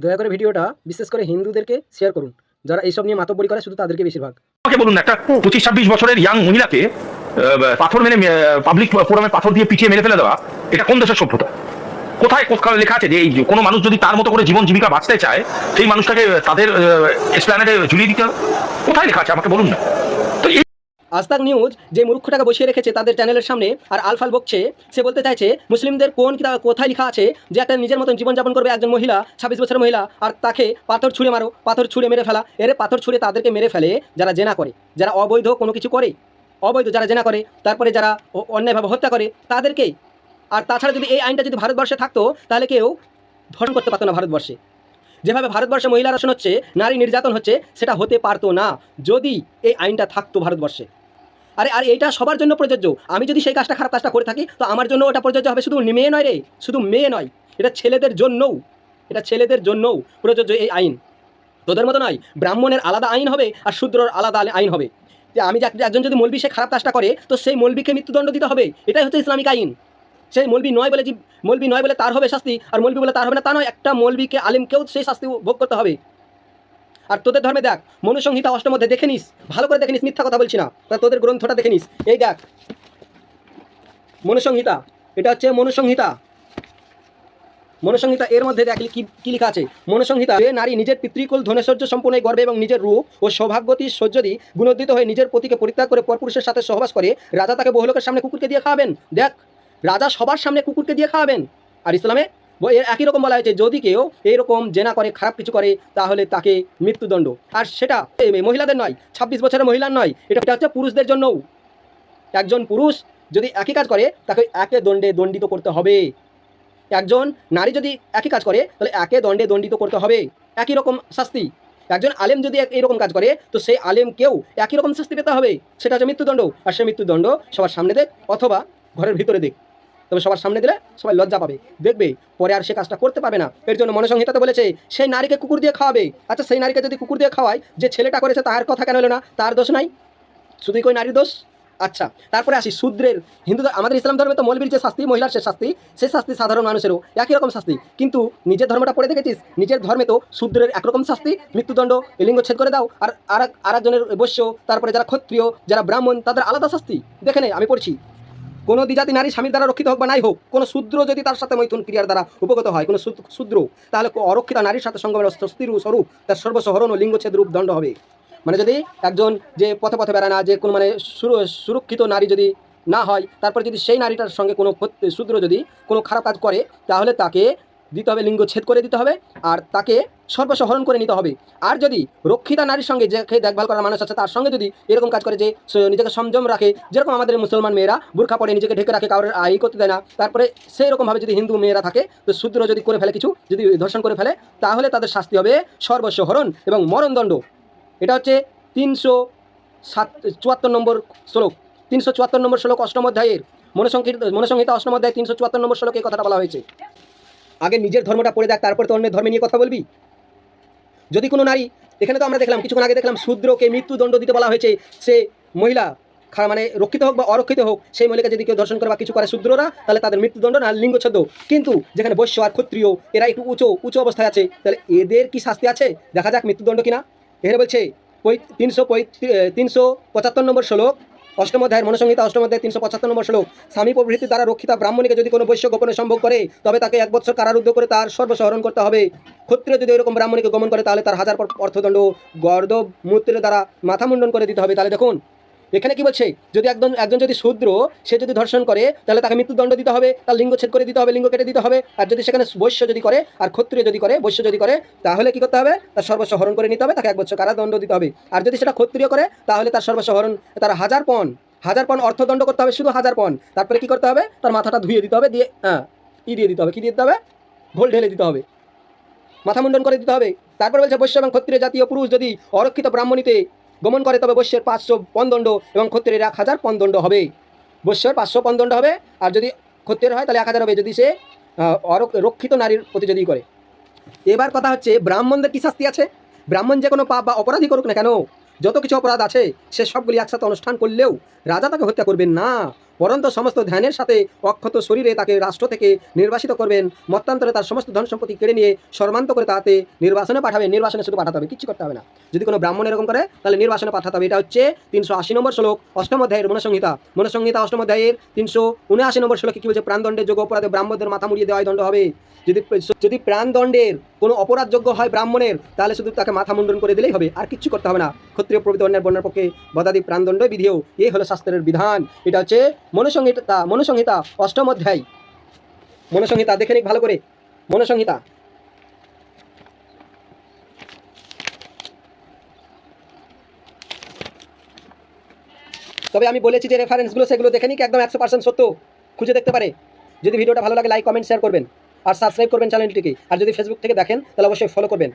দয়া করে ভিডিওটা বিশেষ করে হিন্দুদেরকে শেয়ার করুন, যারা এইসব নিয়ে মাতব্বরি করে শুধু তাদেরকে বেশিরভাগ। আমাকে বলুন, একটা 25-26 বছরের ইয়াং মহিলাকে পাথর মেরে পাবলিক ফোরামে পাথর দিয়ে পিটিয়ে মেরে ফেলে দেওয়া, এটা কোন দেশের সভ্যতা? কোথায় লেখা আছে যে এই কোনো মানুষ যদি তার মতো করে জীবন জীবিকা বাঁচতে চায় সেই মানুষটাকে তাদের এসপ্ল্যানেডে ঝুলিয়ে দিতে হবে? কোথায় লেখা আছে আমাকে বলুন না। তো এই আজ তাক নিউজ যে মূর্খটাকে বসিয়ে রেখেছে তাদের চ্যানেলের সামনে আর আলফাল বকছে, সে বলতে চাইছে মুসলিমদের কোন কোথায় লেখা আছে যে একটা নিজের মতন জীবনযাপন করবে একজন মহিলা, 26 বছরের মহিলা, আর তাকে পাথর ছুঁড়ে মারো, পাথর ছুঁড়ে মেরে ফেলা। এর পাথর ছুঁড়ে তাদেরকে মেরে ফেলে যারা জেনা করে, যারা অবৈধ কোনো কিছু করে, অবৈধ যারা জেনা করে, তারপরে যারা অন্যায়ভাবে হত্যা করে তাদেরকেই। আর তাছাড়া যদি এই আইনটা যদি ভারতবর্ষে থাকতো তাহলে কেউ ধর্ষণ করতে পারতো না ভারতবর্ষে। যেভাবে ভারতবর্ষে মহিলা ধর্ষণ হচ্ছে, নারী নির্যাতন হচ্ছে, সেটা হতে পারতো না যদি এই আইনটা থাকতো ভারতবর্ষে। আর এইটা সবার জন্য প্রযোজ্য। আমি যদি সেই কাজটা, খারাপ কাজটা করে থাকি, তো আমার জন্য ওটা প্রযোজ্য হবে। শুধু মেয়ে নয় রে, শুধু মেয়ে নয়, এটা ছেলেদের জন্যও, এটা ছেলেদের জন্যও প্রযোজ্য এই আইন। তোদের মতো নয়, ব্রাহ্মণের আলাদা আইন হবে আর শূদ্রর আলাদা আইন হবে। যে আমি একজন যদি মৌলবি সে খারাপ কাজটা করে, তো সেই মৌলবিকে মৃত্যুদণ্ড দিতে হবে। এটাই হচ্ছে ইসলামিক আইন। সেই মৌলবি নয় বলে তার হবে শাস্তি, আর মৌলবি বলে তার হবে না তা নয়। একটা মৌলবিকে, আলিমকেও সেই শাস্তি ভোগ করতে হবে। আর তোদের ধর্মে দেখ, মনুসংহিতা অষ্টম অধ্যায় দেখে নিস, ভালো করে দেখে নিস, মিথ্যা কথা বলছি না, তা তোদের গ্রন্থটা দেখে নিস। এই দেখ মনুসংহিতা, এটা হচ্ছে মনুসংহিতা। মনুসংহিতা এর মধ্যে দেখ কি লেখা আছে। মনুসংহিতা, যে নারী নিজের পিতৃকুল ধনৈশ্বর্য সম্পন্ন গর্বে এবং নিজের রূপ ও সৌভাগ্যবতী সৌজ্যদি গুণোদ্দিত হয়ে নিজের পতিকে পরিত্যাগ করে পরপুরুষের সাথে সহবাস করে, রাজা তাকে বহু লোকের সামনে কুকুরকে দিয়ে খাওয়াবেন। দেখ, রাজা সবার সামনে কুকুরকে দিয়ে খাওয়াবেন। আর ইসলামে একই রকম বলা হয়েছে, যদি কেউ এইরকম জেনা করে, খারাপ কিছু করে, তাহলে তাকে মৃত্যুদণ্ড। আর সেটা মহিলাদের নয়, 26 বছরের মহিলার নয়, এটা হচ্ছে পুরুষদের জন্যও। একজন পুরুষ যদি একই কাজ করে তাকে একে দণ্ডে দণ্ডিত করতে হবে। একজন নারী যদি একই কাজ করে তাহলে একে দণ্ডে দণ্ডিত করতে হবে, একই রকম শাস্তি। একজন আলেম যদি এইরকম কাজ করে, তো সেই আলেমকেও একই রকম শাস্তি পেতে হবে, সেটা হচ্ছে মৃত্যুদণ্ড। আর সেই মৃত্যুদণ্ড সবার সামনে দেখ অথবা ঘরের ভিতরে দেখ, তবে সবার সামনে দিলে সবাই লজ্জা পাবে, দেখবে, পরে আর সে কাজটা করতে পারবে না। এর জন্য মনুসংহিতাতে বলেছে সেই নারীকে কুকুর দিয়ে খাওয়াবে। আচ্ছা, সেই নারীকে যদি কুকুর দিয়ে খাওয়ায়, যে ছেলেটা করেছে তার কথা কেন হলো না? তার দোষ নাই, শুধুই কই নারীর দোষ। আচ্ছা, তারপরে আসি শূদ্রের। আমাদের ইসলাম ধর্মে তো মৌলবীর যে শাস্তি, মহিলার সে শাস্তি, সেই শাস্তি সাধারণ মানুষেরও একই রকম শাস্তি। কিন্তু নিজের ধর্মটা পড়ে দেখেছিস? নিজের ধর্মে তো শূদ্রের একরকম শাস্তি, মৃত্যুদণ্ড, লিঙ্গচ্ছেদ করে দাও। আর আরেকজনের বৈশ্য, তারপরে যারা ক্ষত্রিয়, যারা ব্রাহ্মণ, তাদের আলাদা শাস্তি। দেখে নে, আমি পড়ছি, কোনো দ্বিজাতি নারী স্বামীর দ্বারা রক্ষিত হোক বা নাই হোক, কোনো শূদ্র যদি তার সাথে মৈথুন ক্রিয়ার দ্বারা উপগত হয়, কোনো শূদ্র, তাহলে অরক্ষিতা নারীর সাথে সঙ্গমের স্বস্তির স্বরূপ তার সর্বসহরণ ও লিঙ্গচ্ছেদ রূপ দণ্ড হবে। মানে যদি একজন যে পথে পথে বেড়ায় না, যে কোনো মানে সুরক্ষিত নারী যদি না হয়, তারপর যদি সেই নারীটার সঙ্গে কোনো শূদ্র যদি কোনো খারাপ কাজ করে, তাহলে তাকে দিতে হবে, লিঙ্গচ্ছেদ করে দিতে হবে, আর তাকে সর্বস্ব হরণ করে নিতে হবে। আর যদি রক্ষিতা নারীর সঙ্গে, যে দেখভাল করার মানুষ আছে, তার সঙ্গে যদি এরকম কাজ করে যে নিজেকে সংযম রাখে, যেরকম আমাদের মুসলমান মেয়েরা বুরখা পরে নিজেকে ঢেকে রাখে, কারোর আই করতে দেয় না, তারপরে সেই রকমভাবে যদি হিন্দু মেয়েরা থাকে, তো শূদ্র যদি করে ফেলে কিছু, যদি ধর্ষণ করে ফেলে, তাহলে তাদের শাস্তি হবে সর্বস্ব হরণ এবং মরণদণ্ড। এটা হচ্ছে 374 নম্বর শ্লোক, 374 নম্বর শ্লোক অষ্টম অধ্যায়ের মনুসংহিতা অষ্টম অধ্যায় 374 নম্বর শ্লোকে এই কথাটা বলা হয়েছে। আগে নিজের ধর্মটা পড়ে দেখ, তারপরে তো অন্যের ধর্মে নিয়ে কথা বলবি। যদি কোনো নারী, এখানে তো আমরা দেখলাম, কিছুক্ষণ আগে দেখলাম, শূদ্রকে মৃত্যুদণ্ড দিতে বলা হয়েছে। সে মহিলা মানে রক্ষিত হোক বা অরক্ষিত হোক, সেই মহিলাকে যদি কেউ ধর্ষণ করে বা কিছু করে শূদ্ররা, তাহলে তাদের মৃত্যুদণ্ড না লিঙ্গচ্ছেদ। কিন্তু যেখানে বৈশ্য আর ক্ষত্রিয়, এরা একটু উঁচু অবস্থায় আছে, তাহলে এদের কি শাস্তি আছে? দেখা যাক মৃত্যুদণ্ড কিনা। এখানে বলছে 375 নম্বর শ্লোক অষ্টম অধ্যায়ের মনুসংহিতা অষ্টম অধ্যায় 375 নম্বর শ্লোক, স্বামী প্রভৃতি দ্বারা রক্ষিতা ব্রাহ্মণীকে যদি কোনো বৈশ্য গোপনে সম্ভোগ করে, তবে তাকে 1 বৎসর কারারুদ্ধ করে তার সর্বস্ব হরণ করতে হবে। ক্ষত্রিয় যদি এরকম ব্রাহ্মণীকে গমন করে, তাহলে তার 1000 অর্থদণ্ড, গর্দভ মূত্রের দ্বারা মাথা মুন্ডন করে দিতে হবে। তাহলে দেখুন এখানে কি বলছে, যদি একজন যদি শূদ্র, সে যদি ধর্ষণ করে, তাহলে তাকে মৃত্যুদণ্ড দিতে হবে, তার লিঙ্গচ্ছেদ করে দিতে হবে, লিঙ্গ কেটে দিতে হবে। আর যদি সেখানে বৈশ্য যদি করে, আর ক্ষত্রিয় যদি করে, বৈশ্য যদি করে, তাহলে কি করতে হবে? তার সর্বস্ব হরণ করে নিতে হবে, তাকে 1 বছর কারাদণ্ড দিতে হবে। আর যদি সেটা ক্ষত্রিয় করে, তাহলে তার সর্বস্ব হরণ, তার 1000 পণ অর্থদণ্ড করতে হবে, শুধু 1000 পণ। তারপরে কি করতে হবে? তার মাথাটা ধুয়ে দিতে হবে, দিয়ে দিয়ে দিতে হবে, কি দিয়ে দিতে হবে? ঘোল ঢেলে দিতে হবে, মাথা মুন্ডন করে দিতে হবে। তারপর বলছে বৈশ্য এবং ক্ষত্রিয় জাতীয় পুরুষ যদি অরক্ষিত ব্রাহ্মণীতে গমন করে, তবে বৈশ্যের 500 পণ দণ্ড এবং ক্ষত্রিয়ের 1000 পণ দণ্ড হবে। বৈশ্যের 500 পণ দণ্ড হবে, আর যদি ক্ষত্রিয়ের হয় তাহলে 1000 হবে, যদি সে রক্ষিত নারীর প্রতি যদি করে। এবার কথা হচ্ছে, ব্রাহ্মণদের কি শাস্তি আছে? ব্রাহ্মণ যে কোনো পাপ বা অপরাধী করুক না কেন, যত কিছু অপরাধ আছে, সে সবগুলি একসাথে অনুষ্ঠান করলেও রাজা তাকে হত্যা করবেন না, পরন্ত সমস্ত ধ্যানের সাথে অক্ষত শরীরে তাকে রাষ্ট্র থেকে নির্বাসিত করবেন, মতান্তরে তার সমস্ত ধন সম্পত্তি কেড়ে নিয়ে সর্বান্ত করে তাতে নির্বাসনে পাঠাবেন। নির্বাসনে শুধু পাঠাতে হবে, কিচ্ছু করতে হবে না। যদি কোনো ব্রাহ্মণ এরকম করে তাহলে নির্বাসনে পাঠাতে হবে। এটা হচ্ছে 380 নম্বর শ্লোক অষ্টম অধ্যায়ের মনুসংহিতা। মনুসংহিতা অষ্টম অধ্যায়ের 379 নম্বর শ্লোকে কি বলছে? প্রাণদণ্ডের যোগ্য অপরাধে ব্রাহ্মণদের মাথা মুড়িয়ে দেওয়াই দণ্ড হবে। যদি প্রাণদণ্ডের কোনো অপরাধযোগ্য হয় ব্রাহ্মণের, তাহলে শুধু তাকে মাথা মুন্ডন করে দিলেই হবে, আর কিচ্ছু করতে হবে না। ক্ষত্রিয় প্রভৃতি অন্যের বর্ণের পক্ষে বদাদি প্রাণদণ্ড বিধিও, এই হলো শাস্ত্রের বিধান। এটা হচ্ছে মনুসংহিতা অষ্টম অধ্যায়। মনুসংহিতা দেখে নিক ভালো করে। মনুসংহিতা তবে আমি বলেছি যে রেফারেন্সগুলো সেগুলো দেখে নিক, একদম 100% সত্য খুঁজে দেখতে পারে। যদি ভিডিওটা ভালো লাগে লাইক কমেন্ট শেয়ার করবেন আর সাবস্ক্রাইব করবেন চ্যানেলটিকে। আর যদি ফেসবুক থেকে দেখেন তাহলে অবশ্যই ফলো করবেন।